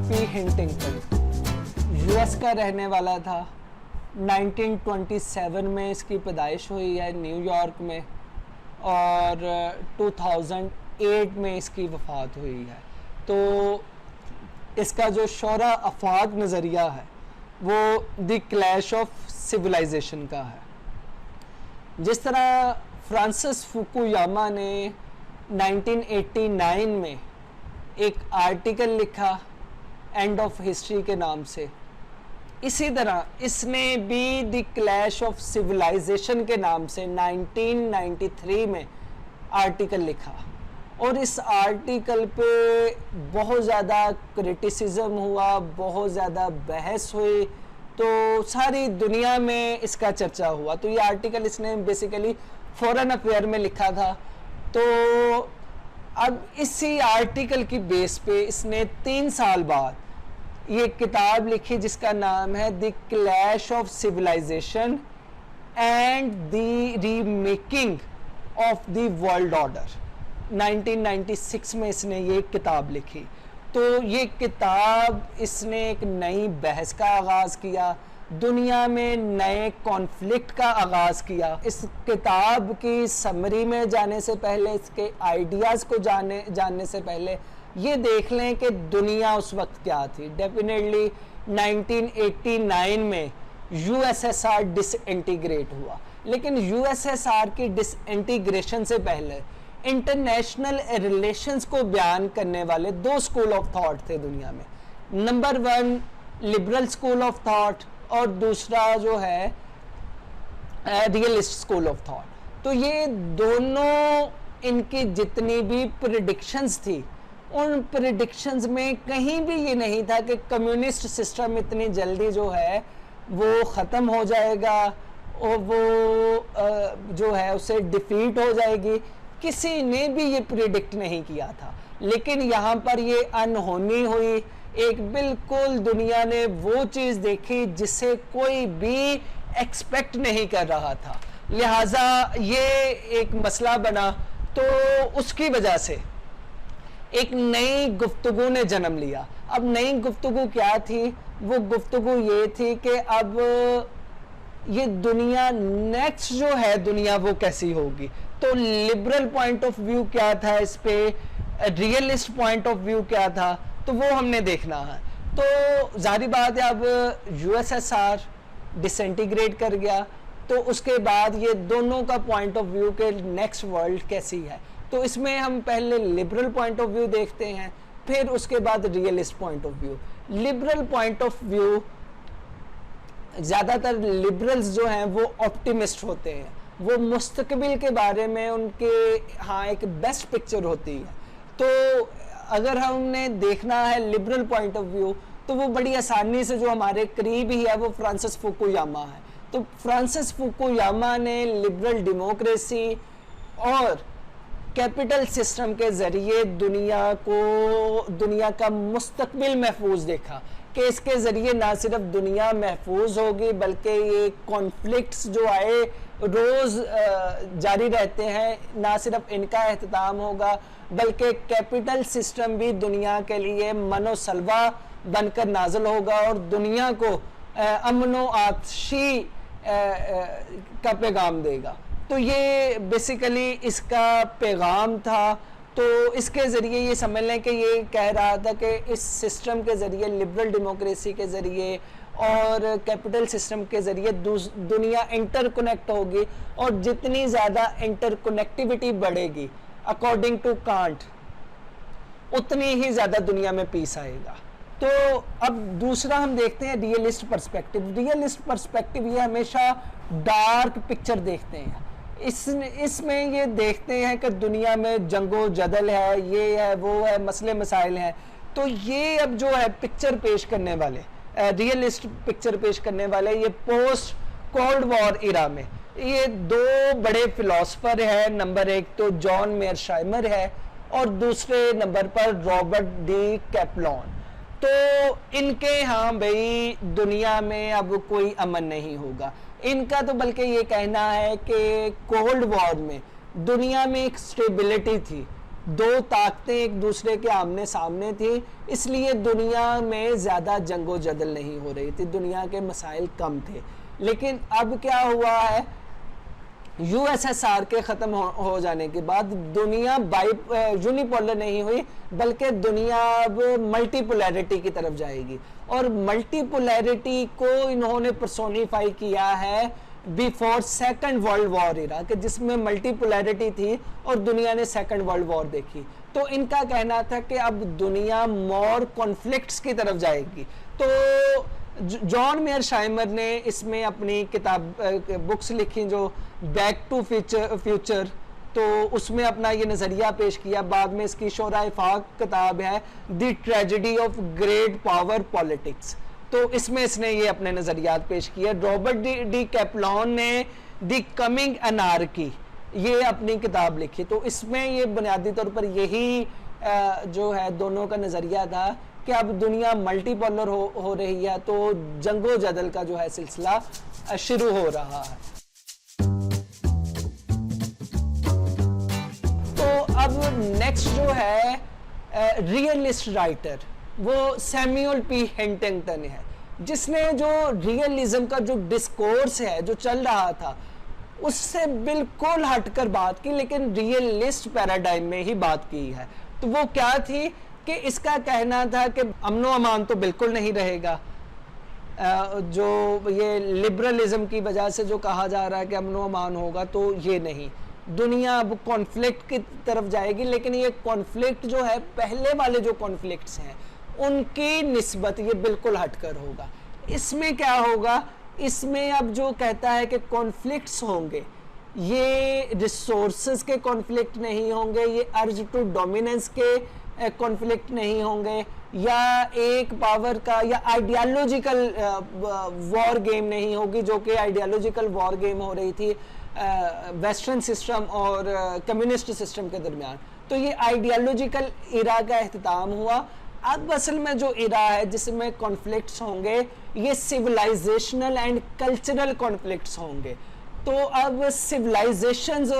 P हिंटिंगटन US का रहने वाला था। 1927 में इसकी पैदाइश हुई है न्यूयॉर्क में और 2008 में इसकी वफ़ात हुई है। तो इसका जो शोरा अफाक नज़रिया है वो द क्लैश ऑफ सिविलाइजेशन का है। जिस तरह फ्रांसिस फुकुयामा ने 1989 में एक आर्टिकल लिखा एंड ऑफ हिस्ट्री के नाम से, इसी तरह इसने भी द क्लैश ऑफ सिविलाइजेशन के नाम से 1993 में आर्टिकल लिखा और इस आर्टिकल पे बहुत ज़्यादा क्रिटिसिज्म हुआ, बहुत ज़्यादा बहस हुई, तो सारी दुनिया में इसका चर्चा हुआ। तो ये आर्टिकल इसने बेसिकली फॉरेन अफेयर में लिखा था। तो अब इसी आर्टिकल की बेस पे इसने 3 साल बाद ये किताब लिखी जिसका नाम है the clash of civilization and the remaking of the world order. 1996 में इसने ये किताब लिखी। तो ये किताब इसने एक नई बहस का आगाज़ किया, दुनिया में नए कॉन्फ्लिक्ट का आगाज़ किया। इस किताब की समरी में जाने से पहले, इसके आइडियाज़ को जानने से पहले ये देख लें कि दुनिया उस वक्त क्या थी। डेफिनेटली 1989 में यूएसएसआर डिसइंटीग्रेट हुआ, लेकिन यूएसएसआर की डिसइंटीग्रेशन से पहले इंटरनेशनल रिलेशंस को बयान करने वाले 2 स्कूल ऑफ थॉट थे दुनिया में। Number 1 liberal school of thought और दूसरा जो है रियलिस्ट स्कूल ऑफ थॉट। तो ये दोनों, इनकी जितनी भी प्रेडिक्शंस थी, उन प्रेडिक्शंस में कहीं भी ये नहीं था कि कम्युनिस्ट सिस्टम इतनी जल्दी जो है वो ख़त्म हो जाएगा और वो जो है उसे डिफीट हो जाएगी। किसी ने भी ये प्रिडिक्ट नहीं किया था, लेकिन यहाँ पर ये अनहोनी हुई। एक बिल्कुल दुनिया ने वो चीज़ देखी जिसे कोई भी एक्सपेक्ट नहीं कर रहा था, लिहाजा ये एक मसला बना। तो उसकी वजह से एक नई गुफ्तगू ने जन्म लिया। अब नई गुफ्तगू क्या थी? वो गुफ्तगू ये थी कि अब ये दुनिया नेक्स्ट जो है दुनिया वो कैसी होगी। तो लिबरल पॉइंट ऑफ व्यू क्या था इस पे, रियलिस्ट पॉइंट ऑफ व्यू क्या था, तो वो हमने देखना है। तो जारी बात है अब यूएसएसआर डिसइंटीग्रेट कर गया, तो उसके बाद ये दोनों का पॉइंट ऑफ व्यू के नेक्स्ट वर्ल्ड कैसी है। तो इसमें हम पहले लिबरल पॉइंट ऑफ व्यू देखते हैं, फिर उसके बाद realist point of view. Liberal point of view, ज़्यादातर लिबरल्स जो हैं वो ऑप्टिमिस्ट होते हैं, वो मुस्तकबिल के बारे में उनके हाँ एक बेस्ट पिक्चर होती है। तो अगर हमने देखना है लिबरल पॉइंट ऑफ व्यू, तो वो बड़ी आसानी से जो हमारे करीब ही है वो फ्रांसिस फुकुयामा है। तो फ्रांसिस फुकुयामा ने लिबरल डेमोक्रेसी और कैपिटल सिस्टम के ज़रिए दुनिया का मुस्तकबिल महफूज देखा कि इसके ज़रिए ना सिर्फ दुनिया महफूज होगी बल्कि ये कॉन्फ्लिक्ट्स जो आए रोज़ जारी रहते हैं, ना सिर्फ इनका एहतमाम होगा बल्कि कैपिटल सिस्टम भी दुनिया के लिए मनोसलवा बनकर नाजल होगा और दुनिया को अमनो आतशी का पैगाम देगा। तो ये बेसिकली इसका पैगाम था। तो इसके ज़रिए ये समझ लें कि ये कह रहा था कि इस सिस्टम के ज़रिए, लिबरल डेमोक्रेसी के ज़रिए और कैपिटल सिस्टम के ज़रिए दुनिया इंटरकनेक्ट होगी और जितनी ज़्यादा इंटरकनेक्टिविटी बढ़ेगी अकॉर्डिंग टू कांट, उतनी ही ज़्यादा दुनिया में पीस आएगा। तो अब दूसरा हम देखते हैं रियलिस्ट पर्सपेक्टिव। रियलिस्ट पर्सपेक्टिव ये हमेशा डार्क पिक्चर देखते हैं। इसमें ये देखते हैं कि दुनिया में जंगो जदल है, ये है, वो है, मसले मसाइल हैं। तो ये अब जो है पिक्चर पेश करने वाले, रियलिस्ट पिक्चर पेश करने वाले, ये पोस्ट कोल्ड वॉर इरा में ये 2 बड़े फिलोसफर हैं। नंबर 1 तो जॉन मेयरशाइमर है और दूसरे नंबर पर रॉबर्ट डी कैपलॉन। तो इनके यहाँ भाई दुनिया में अब कोई अमन नहीं होगा। इनका तो बल्कि ये कहना है कि कोल्ड वॉर में दुनिया में एक स्टेबिलिटी थी, दो ताकतें एक दूसरे के आमने सामने थी, इसलिए दुनिया में ज़्यादा जंगो जदल नहीं हो रही थी, दुनिया के मसाइल कम थे। लेकिन अब क्या हुआ है, यूएसएसआर के ख़त्म हो जाने के बाद दुनिया यूनिपोलर नहीं हुई, बल्कि दुनिया अब मल्टीपोलैरिटी की तरफ जाएगी। और मल्टीपोलैरिटी को इन्होंने पर्सोनिफाई किया है बिफोर सेकंड वर्ल्ड वॉर इरा, कि जिसमें मल्टीपोलैरिटी थी और दुनिया ने सेकंड वर्ल्ड वॉर देखी। तो इनका कहना था कि अब दुनिया मोर कॉन्फ्लिक्ट्स की तरफ जाएगी। तो जॉन मेयर शाइमर ने इसमें अपनी किताब बुक्स लिखी जो बैक टू फ्यूचर, तो उसमें अपना ये नज़रिया पेश किया। बाद में इसकी शोरा-ए-फाक किताब है the tragedy of great power politics, तो इसमें इसने ये अपने नज़रियात पेश किया। रॉबर्ट डी कैप्लॉन ने द कमिंग एनार्की ये अपनी किताब लिखी, तो इसमें ये बुनियादी तौर पर यही जो है दोनों का नज़रिया था कि अब दुनिया मल्टीपोलर हो रही है, तो जंगो जदल का जो है सिलसिला शुरू हो रहा है। तो अब नेक्स्ट जो है रियलिस्ट राइटर, वो सैमुअल पी हंटिंगटन है, जिसने जो रियलिज्म का जो डिस्कोर्स है जो चल रहा था उससे बिल्कुल हटकर बात की, लेकिन रियलिस्ट पैराडाइम में ही बात की है। तो वो क्या थी कि इसका कहना था कि अमनो अमान तो बिल्कुल नहीं रहेगा, जो ये लिबरलिज्म की वजह से जो कहा जा रहा है कि अमनो अमान होगा, तो ये नहीं, दुनिया अब कॉन्फ्लिक्ट की तरफ जाएगी। लेकिन ये कॉन्फ्लिक्ट जो है पहले वाले जो कॉन्फ्लिक्ट्स हैं उनकी निस्बत ये बिल्कुल हटकर होगा। इसमें क्या होगा, इसमें अब जो कहता है कि कॉन्फ्लिक्ट्स होंगे, ये रिसोर्सेज के कॉन्फ्लिक्ट नहीं होंगे, ये अर्ज टू डोमिनेंस के कॉन्फ्लिक्ट नहीं होंगे, या एक पावर का या आइडियोलॉजिकल वॉर गेम नहीं होगी, जो कि आइडियोलॉजिकल वॉर गेम हो रही थी वेस्टर्न सिस्टम और कम्युनिस्ट सिस्टम के दरमियान। तो ये आइडियोलॉजिकल इरा का अख्तिताम हुआ। अब असल में जो इरा है जिसमें कॉन्फ्लिक्ट्स होंगे, ये सिविलाइजेशनल एंड कल्चरल कॉन्फ्लिक्ट्स होंगे। तो अब सिविलाइजेशंस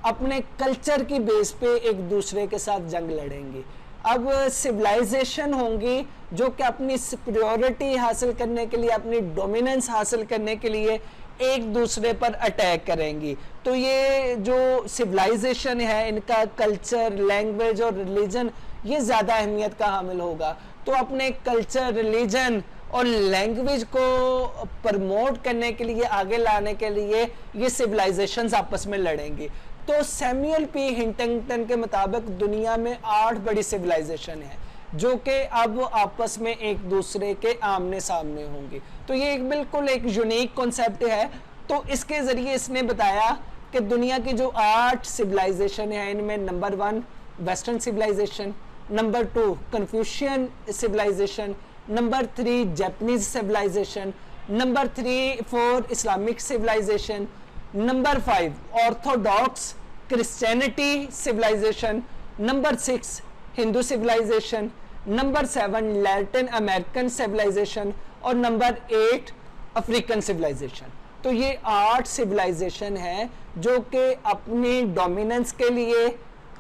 अपने कल्चर की बेस पे एक दूसरे के साथ जंग लड़ेंगी। अब सिविलाइजेशन होंगी जो कि अपनी सुपीरियरिटी हासिल करने के लिए, अपनी डोमिनेंस हासिल करने के लिए एक दूसरे पर अटैक करेंगी। तो ये जो सिविलाइजेशन है, इनका कल्चर, लैंग्वेज और रिलीजन ये ज़्यादा अहमियत का हामिल होगा। तो अपने कल्चर, रिलीजन और लैंग्वेज को प्रमोट करने के लिए, आगे लाने के लिए ये सिविलाइजेशंस आपस में लड़ेंगी। तो सैमुअल पी हंटिंगटन के मुताबिक दुनिया में 8 बड़ी सिविलाइजेशन है जो कि अब आपस में एक दूसरे के आमने सामने होंगी। तो ये एक बिल्कुल एक यूनिक कॉन्सेप्ट है। तो इसके ज़रिए इसने बताया कि दुनिया की जो 8 सिविलाइजेशन है, इनमें number 1 western civilization, number 2 Confucian civilization, number 3 Japanese civilization, number 4 Islamic civilization, number 5 orthodox Christianity civilization, number 6 Hindu civilization, number 7 Latin American civilization और नंबर 8 अफ्रीकन सिविलाइजेशन। तो ये 8 सिविलाइजेशन है जो कि अपनी डोमिनेंस के लिए,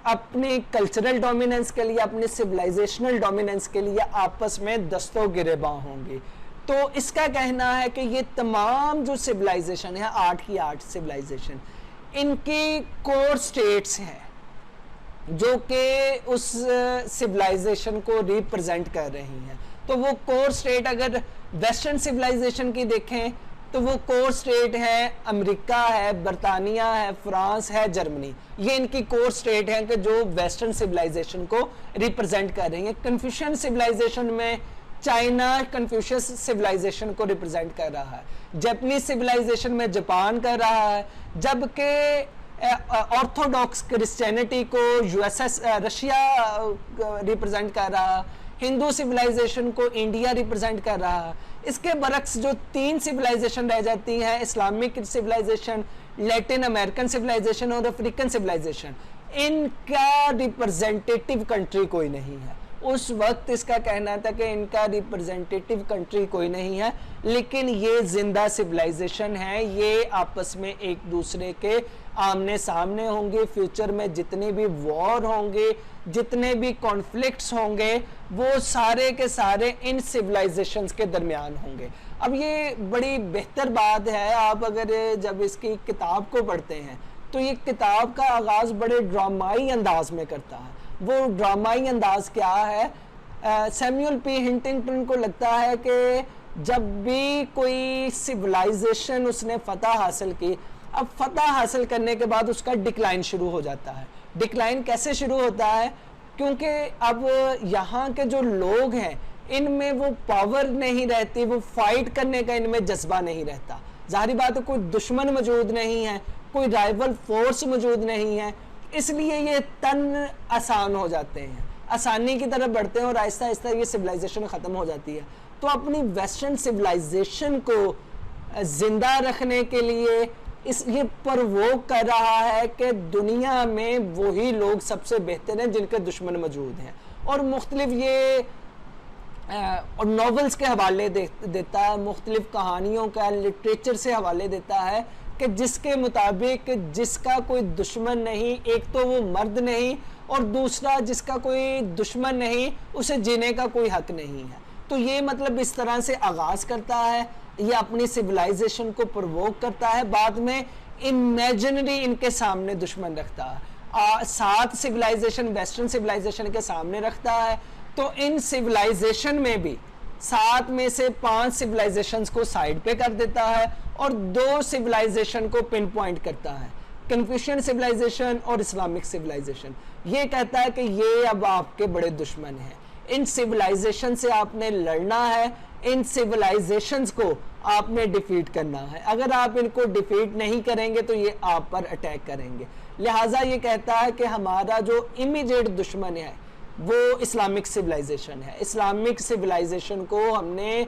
अपनी कल्चरल डोमिनेंस के लिए, अपने सिविलाइजेशनल डोमिनेंस के लिए आपस में दस्तों गिरेबां होंगी। तो इसका कहना है कि ये तमाम जो सिविलाइजेशन है, 8 की 8 सिविलाइजेशन, इनकी कोर स्टेट्स हैं जो कि उस सिविलाइजेशन को रिप्रेजेंट कर रही हैं। तो वो कोर स्टेट अगर वेस्टर्न सिविलाइजेशन की देखें तो वो कोर स्टेट है अमेरिका है, बरतानिया है, फ्रांस है, जर्मनी। ये इनकी कोर स्टेट हैं कि जो वेस्टर्न सिविलाइजेशन को रिप्रेजेंट कर रही हैं। कन्फ्यूशियन सिविलाइजेशन में चाइना कन्फ्यूशियस सिविलाइजेशन को रिप्रेजेंट कर रहा है, जापानीज सिविलाइजेशन में जापान कर रहा है, जबकि ऑर्थोडॉक्स क्रिश्चियनिटी को रशिया रिप्रेजेंट कर रहा, हिंदू सिविलाइजेशन को इंडिया रिप्रेजेंट कर रहा। इसके बरक्स जो 3 सिविलाइजेशन रह जाती हैं, Islamic civilization, Latin American civilization और अफ्रीकन सिविलाइजेशन, इनका रिप्रेजेंटेटिव कंट्री कोई नहीं है। उस वक्त इसका कहना था कि इनका रिप्रेजेंटेटिव कंट्री कोई नहीं है, लेकिन ये जिंदा सिविलाइजेशन है, ये आपस में एक दूसरे के आमने सामने होंगे, फ्यूचर में जितने भी वॉर होंगे, जितने भी कॉन्फ्लिक्ट्स होंगे, वो सारे के सारे इन सिविलाइजेशंस के दरमियान होंगे। अब ये बड़ी बेहतर बात है, आप अगर जब इसकी किताब को पढ़ते हैं तो ये किताब का आगाज़ बड़े ड्रामाई अंदाज में करता है। वो ड्रामाई अंदाज क्या है? सैमुअल पी हिंटिंगटन को लगता है कि जब भी कोई सिविलाइजेशन उसने फतह हासिल की, अब फतह हासिल करने के बाद उसका डिक्लाइन शुरू हो जाता है। डिक्लाइन कैसे शुरू होता है? क्योंकि अब यहाँ के जो लोग हैं इनमें वो पावर नहीं रहती, वो फाइट करने का इनमें जज्बा नहीं रहता। जाहिर बात है कोई दुश्मन मौजूद नहीं है, कोई राइवल फोर्स मौजूद नहीं है, इसलिए ये तन आसान हो जाते हैं, आसानी की तरफ बढ़ते हैं और आहिस्ता आहिस्ता ये सिविलाइजेशन ख़त्म हो जाती है। तो अपनी वेस्टर्न सिविलाइजेशन को जिंदा रखने के लिए ये परवोक कर रहा है कि दुनिया में वही लोग सबसे बेहतर हैं जिनके दुश्मन मौजूद हैं, और मुख्तलिफ ये और नॉवेल्स के हवाले देता है, मुख्तलिफ कहानियों का लिटरेचर से हवाले देता है कि जिसके मुताबिक जिसका कोई दुश्मन नहीं, एक तो वो मर्द नहीं और दूसरा जिसका कोई दुश्मन नहीं उसे जीने का कोई हक नहीं है। तो ये मतलब इस तरह से आगाज़ करता है, ये अपनी सिविलाइजेशन को प्रवोक करता है, बाद में इमेजिनरी इनके सामने दुश्मन रखता है, 7 सिविलाइजेशन वेस्टर्न सिविलाइजेशन के सामने रखता है। तो इन सिविलाइजेशन में भी 7 में से 5 सिविलाइजेशंस को साइड पे कर देता है और 2 सिविलाइजेशन को पिन पॉइंट करता है, कन्फ्यूशियन सिविलाइजेशन और इस्लामिक सिविलाइजेशन। ये कहता है कि ये अब आपके बड़े दुश्मन हैं, इन सिविलाइजेशन से आपने लड़ना है, इन सिविलाइजेशंस को आपने डिफीट करना है। अगर आप इनको डिफीट नहीं करेंगे तो ये आप पर अटैक करेंगे। लिहाजा ये कहता है कि हमारा जो इमीडिएट दुश्मन है वो इस्लामिक सिविलाइजेशन है, इस्लामिक सिविलाइजेशन को हमने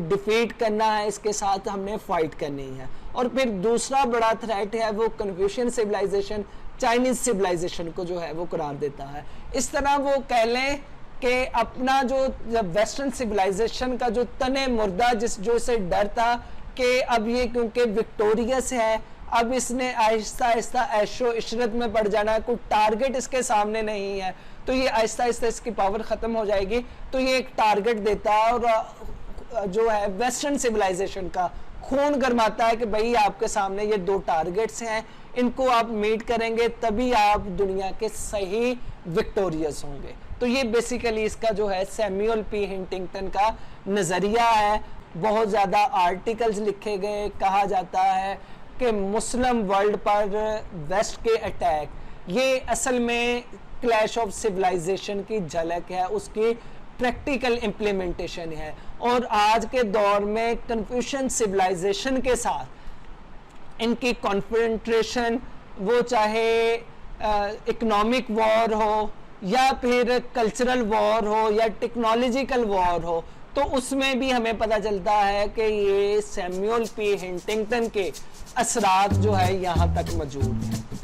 डिफीट करना है, इसके साथ हमने फाइट करनी है। और फिर दूसरा बड़ा थ्रेट है वो कन्फ्यूशियन सिविलाइजेशन, चाइनीज सिविलाइजेशन को जो है वो करार देता है। इस तरह वो कह लें कि अपना जो वेस्टर्न सिविलाइजेशन का जो तने मुर्दा जो इसे डर था कि अब ये क्योंकि विक्टोरियस है, अब इसने आहिस्ता आहिस्ता ऐशो इशरत में पड़ जाना है, कोई टारगेट इसके सामने नहीं है, तो ये आहिस्ता आहिस्ता इसकी पावर ख़त्म हो जाएगी। तो ये एक टारगेट देता है और जो है वेस्टर्न सिविलाइजेशन का खून गरमाता है कि भाई आपके सामने ये 2 टारगेट्स हैं, इनको आप मीट करेंगे तभी आप दुनिया के सही विक्टोरियस होंगे। तो ये बेसिकली इसका जो है सैमुअल पी हिंटिंगटन का नज़रिया है। बहुत ज़्यादा आर्टिकल्स लिखे गए, कहा जाता है कि मुस्लिम वर्ल्ड पर वेस्ट के अटैक ये असल में क्लैश ऑफ सिविलाइजेशन की झलक है, उसकी प्रैक्टिकल इम्प्लीमेंटेशन है। और आज के दौर में कन्फ्यूशियन सिविलाइजेशन के साथ इनकी कॉन्फ्रंटेशन, वो चाहे इकोनॉमिक वॉर हो या फिर कल्चरल वॉर हो या टेक्नोलॉजिकल वॉर हो, तो उसमें भी हमें पता चलता है कि ये सैमुअल पी हिंटिंगटन के असरात जो है यहाँ तक मौजूद हैं।